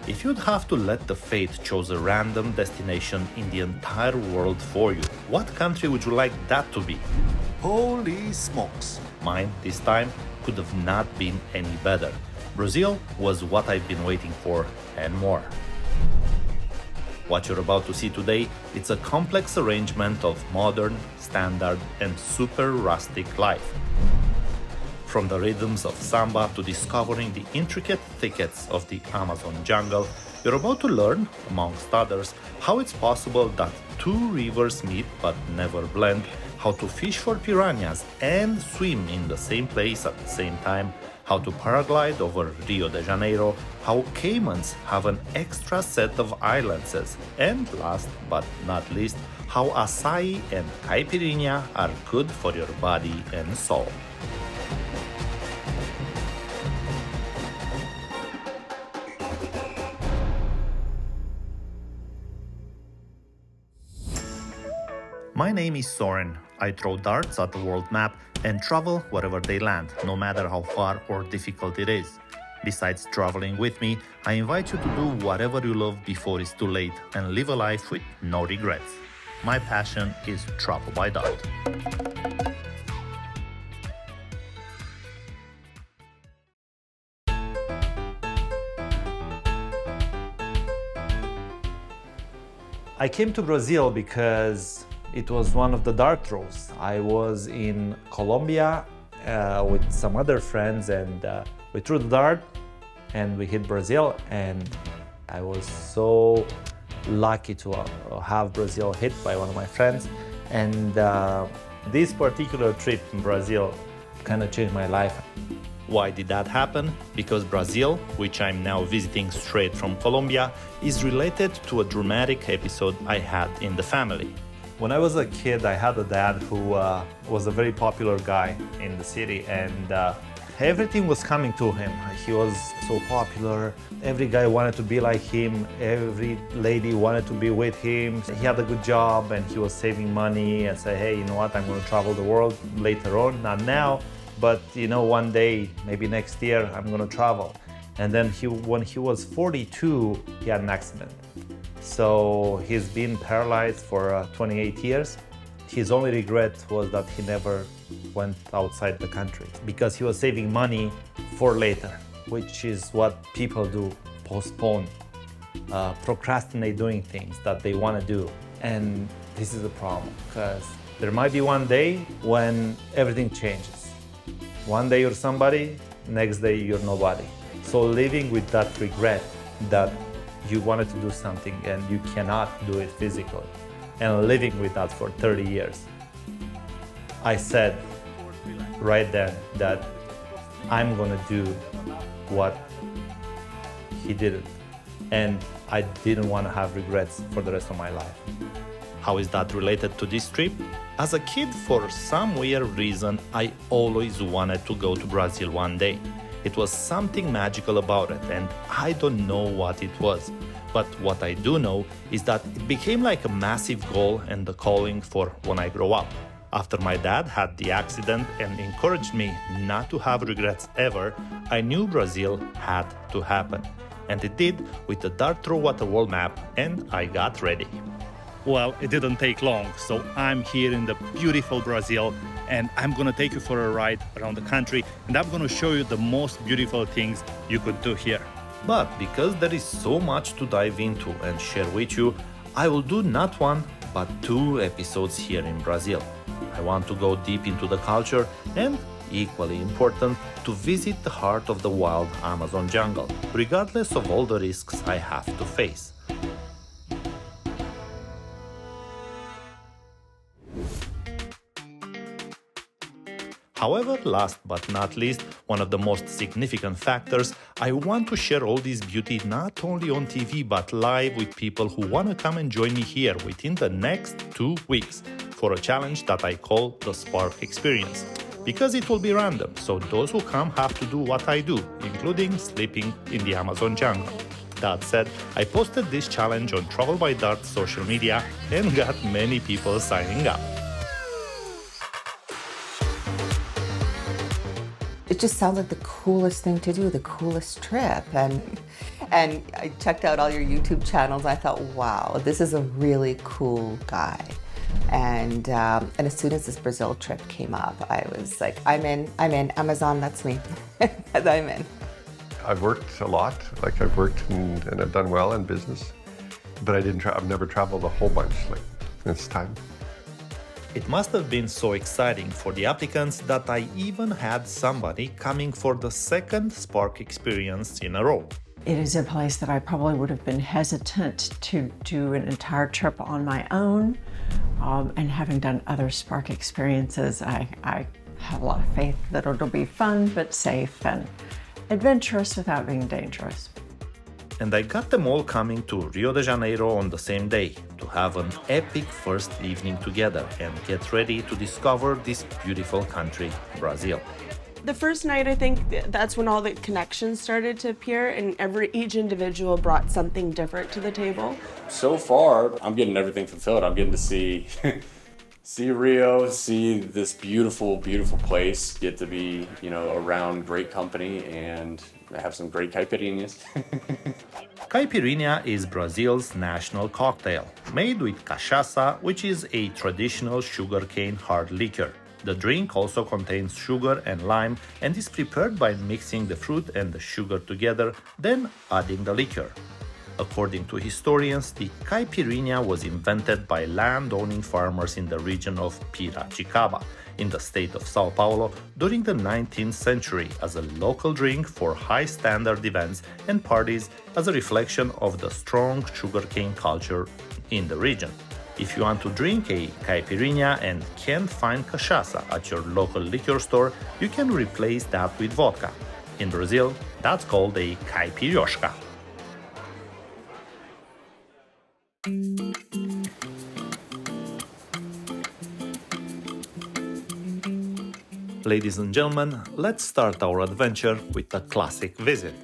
If you'd have to let the fate choose a random destination in the entire world for you, what country would you like that to be? Holy smokes! Mine, this time, could have not been any better. Brazil was what I've been waiting for and more. What you're about to see today, it's a complex arrangement of modern, standard, and super rustic life. From the rhythms of Samba to discovering the intricate thickets of the Amazon jungle, you're about to learn, amongst others, how it's possible that two rivers meet but never blend, how to fish for piranhas and swim in the same place at the same time, how to paraglide over Rio de Janeiro, how caimans have an extra set of eyelenses, and last but not least, how açaí and caipirinha are good for your body and soul. My name is Soren. I throw darts at the world map and travel wherever they land, no matter how far or difficult it is. Besides traveling with me, I invite you to do whatever you love before it's too late and live a life with no regrets. My passion is travel by dart. I came to Brazil because it was one of the dart throws. I was in Colombia with some other friends and we threw the dart and we hit Brazil, and I was so lucky to have Brazil hit by one of my friends. And this particular trip in Brazil kind of changed my life. Why did that happen? Because Brazil, which I'm now visiting straight from Colombia, is related to a dramatic episode I had in the family. When I was a kid, I had a dad who was a very popular guy in the city, and everything was coming to him. He was so popular. Every guy wanted to be like him. Every lady wanted to be with him. He had a good job and he was saving money and said, hey, you know what, I'm going to travel the world later on, not now, but you know, one day, maybe next year, I'm going to travel. And then when he was 42, he had an accident. So he's been paralyzed for 28 years. His only regret was that he never went outside the country because he was saving money for later, which is what people do, postpone, procrastinate doing things that they want to do. And this is the problem, because there might be one day when everything changes. One day you're somebody, next day you're nobody. So living with that regret that you wanted to do something and you cannot do it physically, and living with that for 30 years. I said right then that I'm gonna do what he didn't, and I didn't want to have regrets for the rest of my life. How is that related to this trip? As a kid, for some weird reason, I always wanted to go to Brazil one day. It was something magical about it, and I don't know what it was. But what I do know is that it became like a massive goal and the calling for when I grow up. After my dad had the accident and encouraged me not to have regrets ever, I knew Brazil had to happen. And it did, with the dart throw at the world map, and I got ready. Well, it didn't take long, so I'm here in the beautiful Brazil, and I'm gonna take you for a ride around the country, and I'm gonna show you the most beautiful things you could do here. But because there is so much to dive into and share with you, I will do not one, but 2 episodes here in Brazil. I want to go deep into the culture and, equally important, to visit the heart of the wild Amazon jungle, regardless of all the risks I have to face. However, last but not least, one of the most significant factors, I want to share all this beauty not only on TV but live with people who want to come and join me here within the next 2 weeks for a challenge that I call the Spark Experience. Because it will be random, so those who come have to do what I do, including sleeping in the Amazon jungle. That said, I posted this challenge on Travel by Dart social media and got many people signing up. it just sounds like the coolest thing to do, the coolest trip. And I checked out all your YouTube channels. I thought, wow, this is a really cool guy. And as soon as this Brazil trip came up, I was like, I'm in, Amazon, that's me. I'm in. I've worked a lot, like I've worked and I've done well in business, but I've never traveled a whole bunch like this time. It must have been so exciting for the applicants that I even had somebody coming for the second Spark experience in a row. It is a place that I probably would have been hesitant to do an entire trip on my own. And having done other Spark experiences, I have a lot of faith that it'll be fun, but safe and adventurous without being dangerous. And I got them all coming to Rio de Janeiro on the same day to have an epic first evening together and get ready to discover this beautiful country, Brazil. The first night, I think that's when all the connections started to appear, and each individual brought something different to the table. So far, I'm getting everything fulfilled. I'm getting to see Rio, see this beautiful, beautiful place, get to be, around great company and have some great caipirinhas. Caipirinha is Brazil's national cocktail, made with cachaça, which is a traditional sugarcane hard liquor. The drink also contains sugar and lime and is prepared by mixing the fruit and the sugar together, then adding the liquor. According to historians, the caipirinha was invented by land-owning farmers in the region of Piracicaba, in the state of São Paulo, during the 19th century as a local drink for high-standard events and parties as a reflection of the strong sugarcane culture in the region. If you want to drink a caipirinha and can't find cachaça at your local liquor store, you can replace that with vodka. In Brazil, that's called a caipirosca. Ladies and gentlemen, let's start our adventure with a classic visit.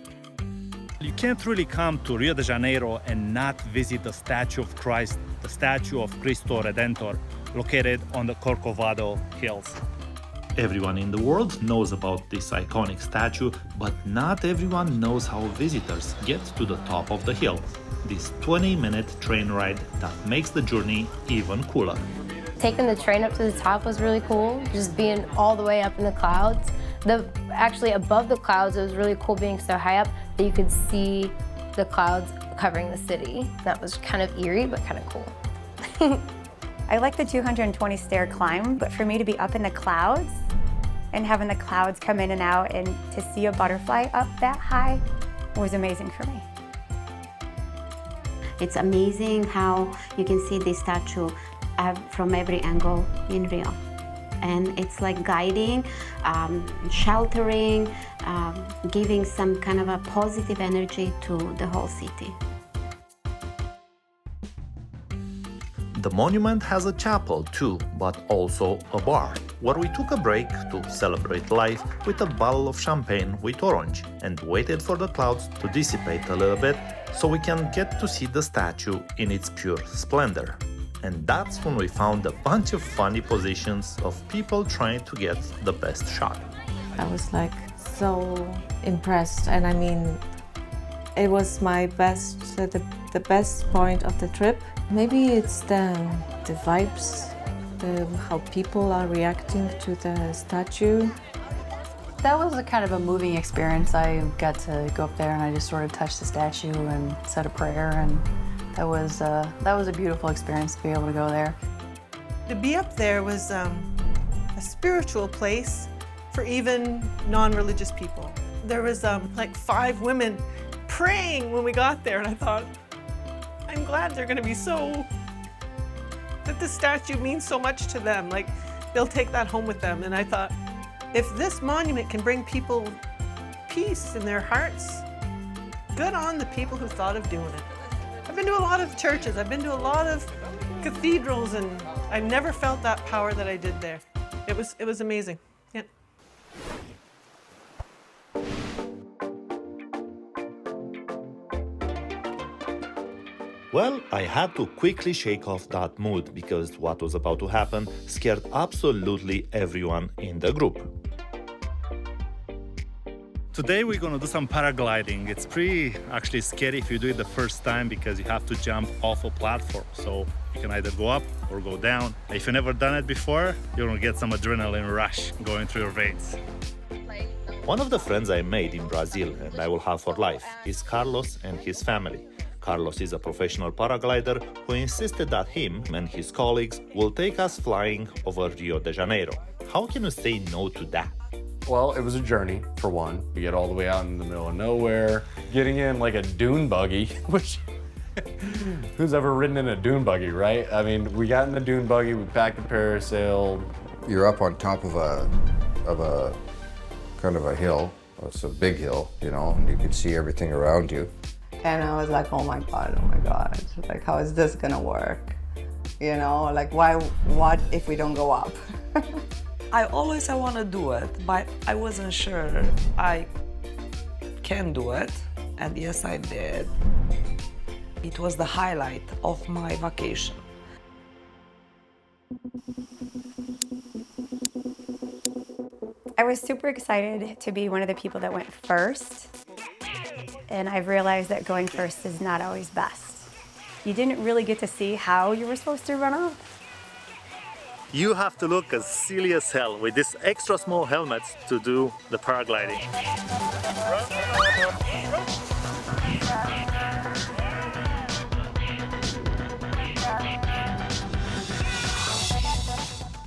You can't really come to Rio de Janeiro and not visit the statue of Christ, the statue of Cristo Redentor, located on the Corcovado Hills. Everyone in the world knows about this iconic statue, but not everyone knows how visitors get to the top of the hill. This 20-minute train ride that makes the journey even cooler. Taking the train up to the top was really cool, just being all the way up in the clouds. Actually above the clouds, it was really cool being so high up that you could see the clouds covering the city. That was kind of eerie, but kind of cool. I like the 220 stair climb, but for me to be up in the clouds and having the clouds come in and out and to see a butterfly up that high was amazing for me. It's amazing how you can see the statue from every angle in Rio. And it's like guiding, sheltering, giving some kind of a positive energy to the whole city. The monument has a chapel too, but also a bar, where we took a break to celebrate life with a bottle of champagne with orange and waited for the clouds to dissipate a little bit so we can get to see the statue in its pure splendor. And that's when we found a bunch of funny positions of people trying to get the best shot. I was like so impressed, and I mean, it was my best, the best point of the trip. Maybe it's the vibes, how people are reacting to the statue. That was a kind of a moving experience. I got to go up there and I just sort of touched the statue and said a prayer, and that was a beautiful experience to be able to go there. To be up there was a spiritual place for even non-religious people. There was like 5 women praying when we got there, and I thought, I'm glad they're gonna be that the statue means so much to them, like they'll take that home with them. And I thought, if this monument can bring people peace in their hearts, good on the people who thought of doing it. I've been to a lot of churches, I've been to a lot of cathedrals, and I've never felt that power that I did there. It was amazing. Yeah. Well, I had to quickly shake off that mood because what was about to happen scared absolutely everyone in the group. Today we're gonna do some paragliding. It's pretty actually scary if you do it the first time because you have to jump off a platform. So you can either go up or go down. If you've never done it before, you're gonna get some adrenaline rush going through your veins. One of the friends I made in Brazil and I will have for life is Carlos and his family. Carlos is a professional paraglider who insisted that him and his colleagues will take us flying over Rio de Janeiro. How can you say no to that? Well, it was a journey, for one. We get all the way out in the middle of nowhere, getting in like a dune buggy, which who's ever ridden in a dune buggy, right? I mean, we got in the dune buggy, we packed the parasail. You're up on top of a kind of a hill. It's a big hill, you know, and you can see everything around you. And I was like, oh my God, like, how is this gonna work? You know, like, what if we don't go up? I want to do it, but I wasn't sure I can do it, and yes, I did. It was the highlight of my vacation. I was super excited to be one of the people that went first, and I've realized that going first is not always best. You didn't really get to see how you were supposed to run off. You have to look as silly as hell with these extra small helmets to do the paragliding.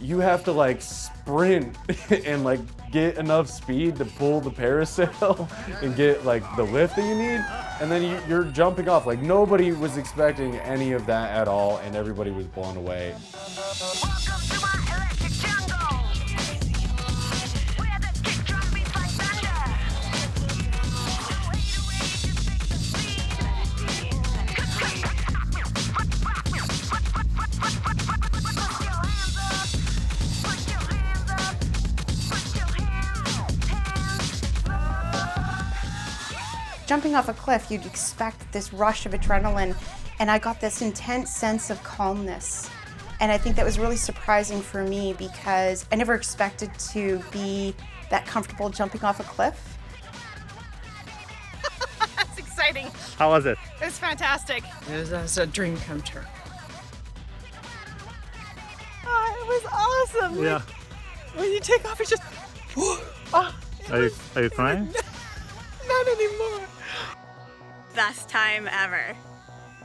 You have to like sprint and like get enough speed to pull the parasail and get like the lift that you need. And then you're jumping off. Like nobody was expecting any of that at all, and everybody was blown away. Jumping off a cliff, you'd expect this rush of adrenaline, and I got this intense sense of calmness. And I think that was really surprising for me because I never expected to be that comfortable jumping off a cliff. That's exciting. How was it? It was fantastic. It was a dream come true. Oh, it was awesome. Yeah. Like, when you take off, it's just, oh, Are you crying? not anymore. Best time ever.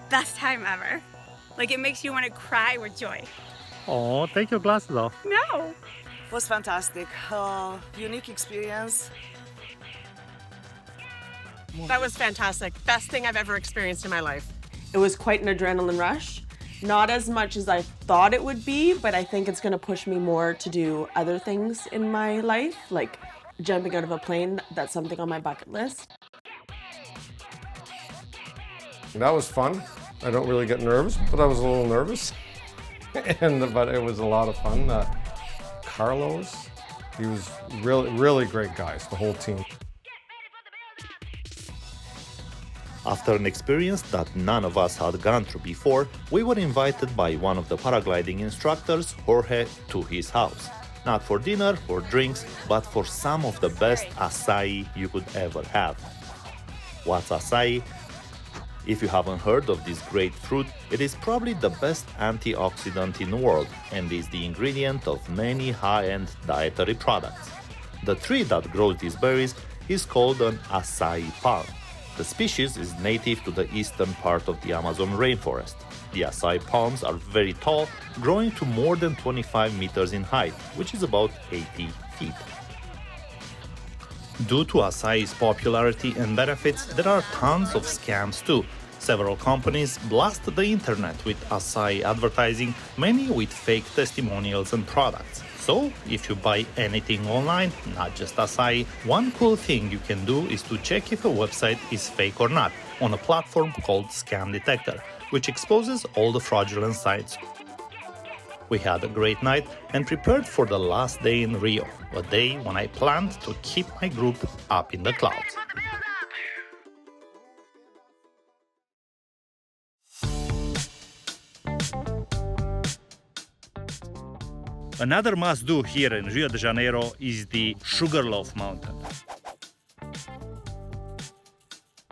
Best time ever. Like it makes you want to cry with joy. Oh, take your glasses off. No. It was fantastic. Unique experience. That was fantastic. Best thing I've ever experienced in my life. It was quite an adrenaline rush. Not as much as I thought it would be, but I think it's gonna push me more to do other things in my life, like jumping out of a plane. That's something on my bucket list. That was fun. I don't really get nervous, but I was a little nervous. But it was a lot of fun. Carlos, he was really great guys, the whole team. After an experience that none of us had gone through before, we were invited by one of the paragliding instructors, Jorge, to his house. Not for dinner or drinks, but for some of the best açaí you could ever have. What's açaí? If you haven't heard of this great fruit, it is probably the best antioxidant in the world and is the ingredient of many high-end dietary products. The tree that grows these berries is called an açaí palm. The species is native to the eastern part of the Amazon rainforest. The açaí palms are very tall, growing to more than 25 meters in height, which is about 80 feet. Due to açaí's popularity and benefits, there are tons of scams too. Several companies blast the internet with açaí advertising, many with fake testimonials and products. So, if you buy anything online, not just açaí, one cool thing you can do is to check if a website is fake or not on a platform called Scam Detector, which exposes all the fraudulent sites. We had a great night and prepared for the last day in Rio, a day when I planned to keep my group up in the clouds. Another must-do here in Rio de Janeiro is the Sugarloaf Mountain.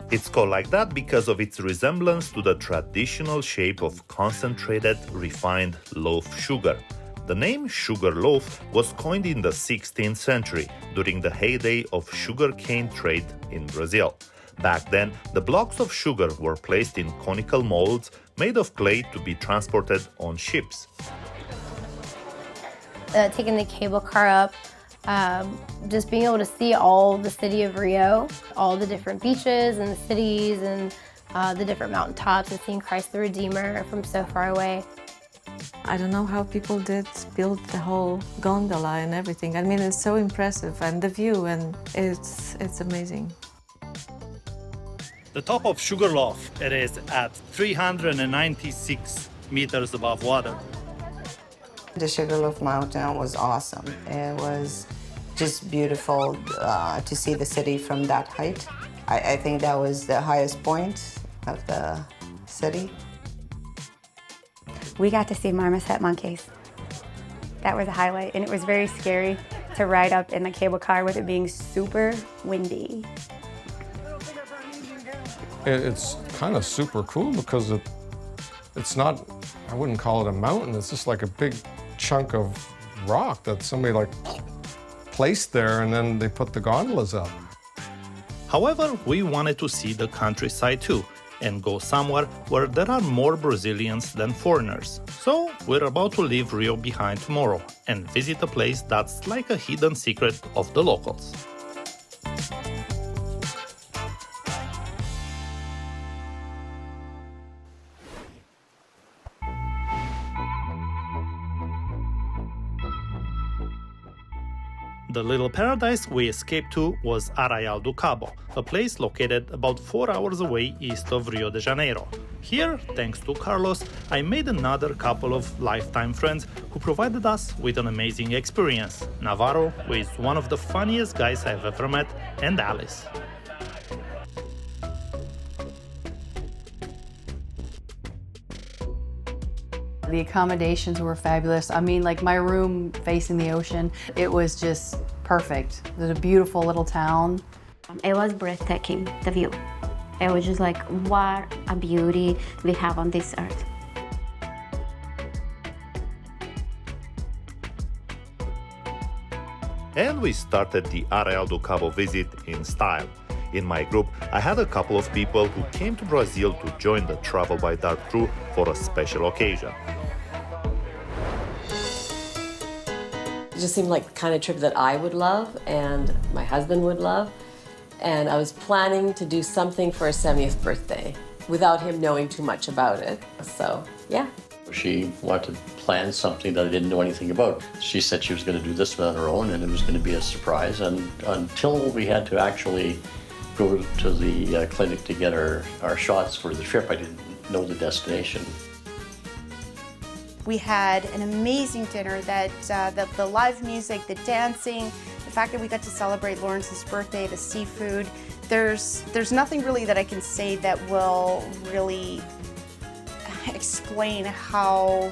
It's called like that because of its resemblance to the traditional shape of concentrated, refined loaf sugar. The name Sugarloaf was coined in the 16th century during the heyday of sugarcane trade in Brazil. Back then, the blocks of sugar were placed in conical molds made of clay to be transported on ships. Taking the cable car up, just being able to see all the city of Rio, all the different beaches and the cities and the different mountaintops, and seeing Christ the Redeemer from so far away. I don't know how people did build the whole gondola and everything. I mean, it's so impressive, and the view, and it's amazing. The top of Sugarloaf, it is at 396 meters above water. The Sugarloaf Mountain was awesome. It was just beautiful to see the city from that height. I think that was the highest point of the city. We got to see marmoset monkeys. That was a highlight, and it was very scary to ride up in the cable car with it being super windy. It's kind of super cool because it's not, I wouldn't call it a mountain, it's just like a big chunk of rock that somebody like placed there and then they put the gondolas up. However, we wanted to see the countryside too and go somewhere where there are more Brazilians than foreigners. So we're about to leave Rio behind tomorrow and visit a place that's like a hidden secret of the locals. The little paradise we escaped to was Arraial do Cabo, a place located about 4 hours away east of Rio de Janeiro. Here, thanks to Carlos, I made another couple of lifetime friends who provided us with an amazing experience. Navarro, who is one of the funniest guys I've ever met, and Alice. The accommodations were fabulous. I mean, like my room facing the ocean, it was just perfect. It was a beautiful little town. It was breathtaking, the view. It was just like, what a beauty we have on this earth. And we started the Arraial do Cabo visit in style. In my group, I had a couple of people who came to Brazil to join the Travel by Dark crew for a special occasion. It just seemed like the kind of trip that I would love and my husband would love. And I was planning to do something for his 70th birthday without him knowing too much about it. So, yeah. She wanted to plan something that I didn't know anything about. She said she was going to do this on her own and it was going to be a surprise. And until we had to actually go to the clinic to get our shots for the trip, I didn't know the destination. We had an amazing dinner that the live music, the dancing, the fact that we got to celebrate Lawrence's birthday, the seafood. There's nothing really that I can say that will really explain how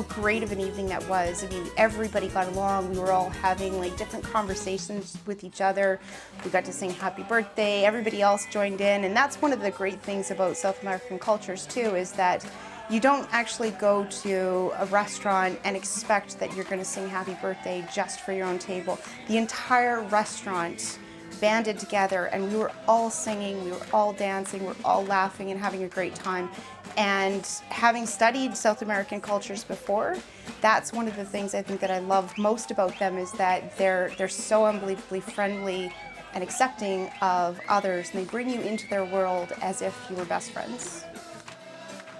great of an evening that was. I mean, everybody got along. We were all having like different conversations with each other. We got to sing happy birthday. Everybody else joined in. And that's one of the great things about South American cultures too, is that you don't actually go to a restaurant and expect that you're going to sing happy birthday just for your own table. The entire restaurant banded together and we were all singing, we were all dancing, we were all laughing and having a great time. And having studied South American cultures before, that's one of the things I think that I love most about them, is that they're so unbelievably friendly and accepting of others, and they bring you into their world as if you were best friends.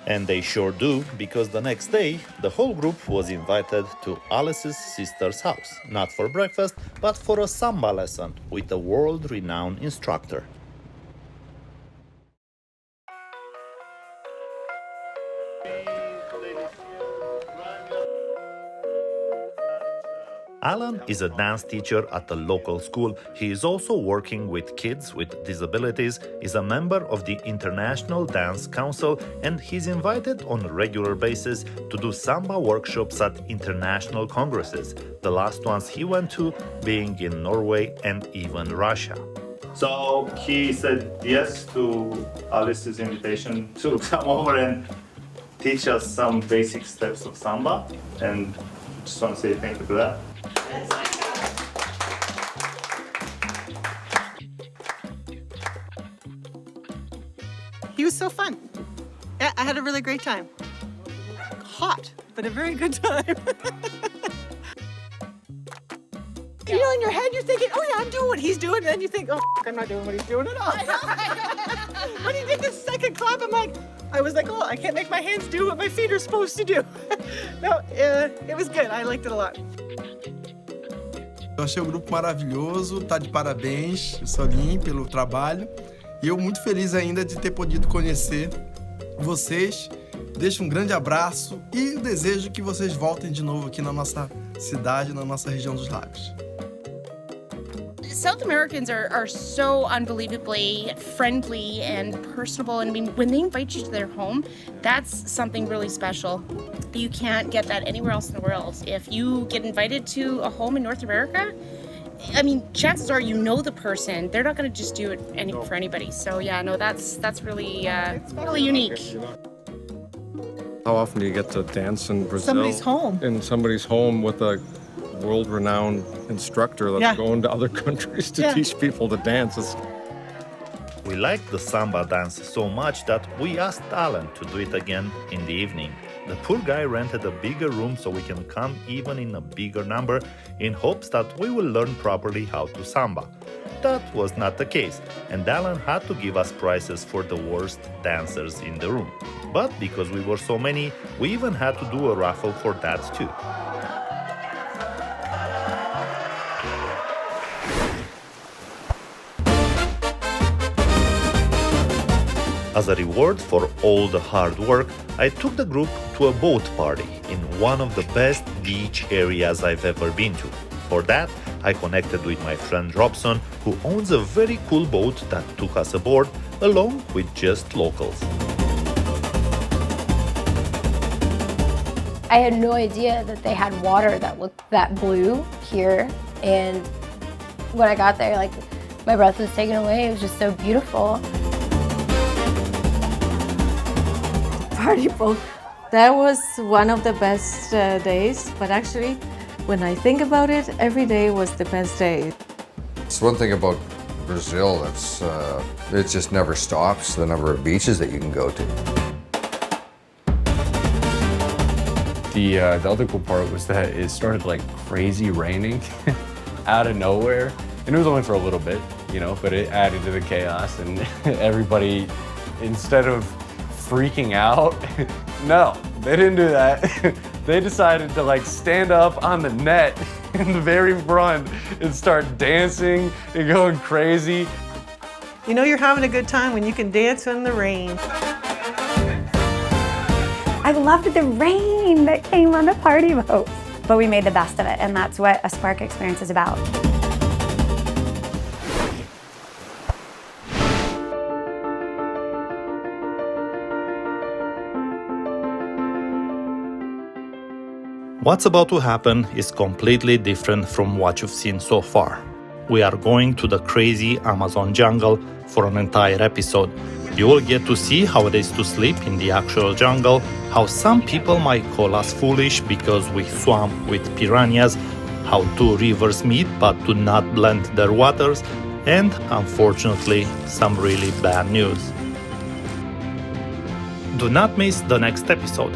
And they sure do, because the next day, the whole group was invited to Alice's sister's house, not for breakfast, but for a Samba lesson with a world-renowned instructor. Alan is a dance teacher at a local school. He is also working with kids with disabilities, is a member of the International Dance Council, and he's invited on a regular basis to do Samba workshops at international congresses, the last ones he went to being in Norway and even Russia. So he said yes to Alice's invitation to come over and teach us some basic steps of Samba, and just want to say thank you for that. He was so fun. Yeah, I had a really great time. Hot, but a very good time. You know, in your head, you're thinking, oh yeah, I'm doing what he's doing, and then you think, oh, I'm not doing what he's doing at all. When he did the second clap, I was like, oh, I can't make my hands do what my feet are supposed to do. No, it was good. I liked it a lot. Eu achei o grupo maravilhoso, tá de parabéns, o Solim, pelo trabalho. E eu muito feliz ainda de ter podido conhecer vocês. Deixo um grande abraço e desejo que vocês voltem de novo aqui na nossa cidade, na nossa região dos lagos. South Americans are so unbelievably friendly and personable. And I mean, when they invite you to their home, that's something really special. You can't get that anywhere else in the world. If you get invited to a home in North America, I mean, chances are you know the person. They're not going to just do it for anybody. So yeah, no, that's really really unique. How often do you get to dance in Brazil? Somebody's home. In somebody's home with a world-renowned instructor that's going to other countries to teach people to dance. We liked the Samba dance so much that we asked Alan to do it again in the evening. The poor guy rented a bigger room so we can come even in a bigger number in hopes that we will learn properly how to Samba. That was not the case, and Alan had to give us prizes for the worst dancers in the room. But because we were so many, we even had to do a raffle for that too. As a reward for all the hard work, I took the group to a boat party in one of the best beach areas I've ever been to. For that, I connected with my friend Robson, who owns a very cool boat that took us aboard, along with just locals. I had no idea that they had water that looked that blue here, and when I got there, like, my breath was taken away. It was just so beautiful. Party boat. That was one of the best days, but actually, when I think about it, every day was the best day. It's one thing about Brazil, that's it just never stops, the number of beaches that you can go to. The other cool part was that it started like crazy raining out of nowhere, and it was only for a little bit, you know, but it added to the chaos, and everybody, instead of freaking out, no, they didn't do that. They decided to like stand up on the net in the very front and start dancing and going crazy. You know you're having a good time when you can dance in the rain. I loved the rain that came on the party boat. But we made the best of it, and that's what a Spark experience is about. What's about to happen is completely different from what you've seen so far. We are going to the crazy Amazon jungle for an entire episode. You will get to see how it is to sleep in the actual jungle, how some people might call us foolish because we swam with piranhas, how two rivers meet but do not blend their waters, and, unfortunately, some really bad news. Do not miss the next episode.